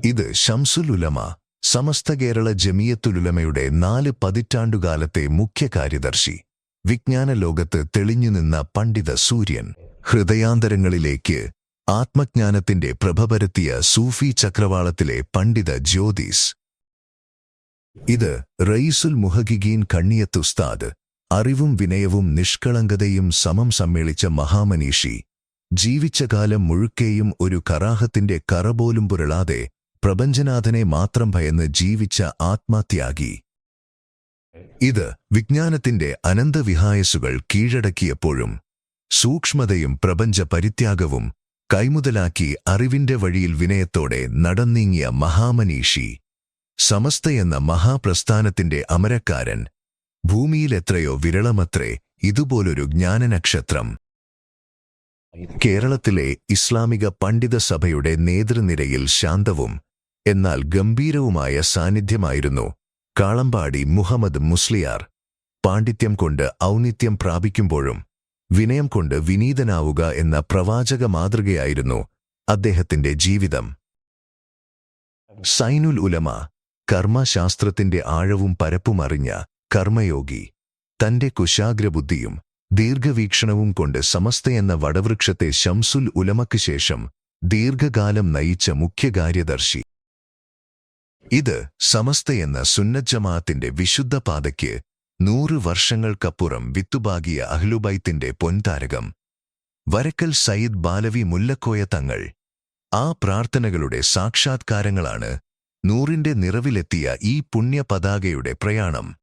ഇത് ശംസുൽ ഉലമ, സമസ്ത കേരള ജമിയത്തുലുലമയുടെ 4 പതിറ്റാണ്ടുകാലത്തെ മുഖ്യ കാര്യദർശി. വിജ്ഞാന ലോകത്ത് തെളിഞ്ഞുനിന്ന പണ്ഡിത സൂര്യൻ. ഹൃദയാന്തരങ്ങളിലേക്ക് ആത്മജ്ഞാനത്തിന്റെ പ്രഭ പരത്തിയ സൂഫി ചക്രവാളത്തിലെ പണ്ഡിത ജ്യോതിസ്. ഇത് റയീസുൽ മുഹഖിഖീൻ കണ്ണിയത്ത് ഉസ്താദ്. അറിവും വിനയവും നിഷ്കളങ്കതയും സമം സമ്മേളിച്ച മഹാമനീഷി. ജീവിച്ച കാലം മുഴുക്കെയും ഒരു കറാഹത്തിന്റെ കറപോലും പുരളാതെ പ്രപഞ്ചനാഥനെ മാത്രം ഭയന്ന് ജീവിച്ച ആത്മാത്യാഗി. ഇത് വിജ്ഞാനത്തിന്റെ അനന്തവിഹായസുകൾ കീഴടക്കിയപ്പോഴും സൂക്ഷ്മതയും പ്രപഞ്ച പരിത്യാഗവും കൈമുതലാക്കി അറിവിന്റെ വഴിയിൽ വിനയത്തോടെ നടന്നീങ്ങിയ മഹാമനീഷി. സമസ്തയെന്ന മഹാപ്രസ്ഥാനത്തിന്റെ അമരക്കാരൻ. ഭൂമിയിലെത്രയോ വിരളമത്രേ ഇതുപോലൊരു ജ്ഞാനനക്ഷത്രം. കേരളത്തിലെ ഇസ്ലാമിക പണ്ഡിത സഭയുടെ നേതൃനിരയിൽ ശാന്തവും എന്നാൽ ഗംഭീരവുമായ സാന്നിധ്യമായിരുന്നു കാളമ്പാടി മുഹമ്മദ് മുസ്ലിയാർ. പാണ്ഡിത്യം കൊണ്ട് ഔന്നിത്യം പ്രാപിക്കുമ്പോഴും വിനയം കൊണ്ട് വിനീതനാവുക എന്ന പ്രവാചക മാതൃകയായിരുന്നു അദ്ദേഹത്തിന്റെ ജീവിതം. സൈനുൽ ഉലമ, കർമ്മശാസ്ത്രത്തിന്റെ ആഴവും പരപ്പുമറിഞ്ഞ കർമ്മയോഗി. തന്റെ കുശാഗ്രബുദ്ധിയും ദീർഘവീക്ഷണവും കൊണ്ട് സമസ്തയെന്ന വടവൃക്ഷത്തെ ശംസുൽ ഉലമയ്ക്ക് ശേഷം ദീർഘകാലം നയിച്ച മുഖ്യകാര്യദർശി. ഇത് സമസ്തയെന്ന സുന്നത്ത് വിശുദ്ധ പാതയ്ക്ക് 100 വർഷങ്ങൾക്കപ്പുറം വിത്തുപാകിയ അഹ്ലുബൈത്തിന്റെ പൊൻതാരകം. വരക്കൽ സയ്യിദ് ബാലവി മുല്ലക്കോയ തങ്ങൾ. ആ പ്രാർത്ഥനകളുടെ സാക്ഷാത്കാരങ്ങളാണ് 100ന്റെ നിറവിലെത്തിയ ഈ പുണ്യ പതാകയുടെ പ്രയാണം.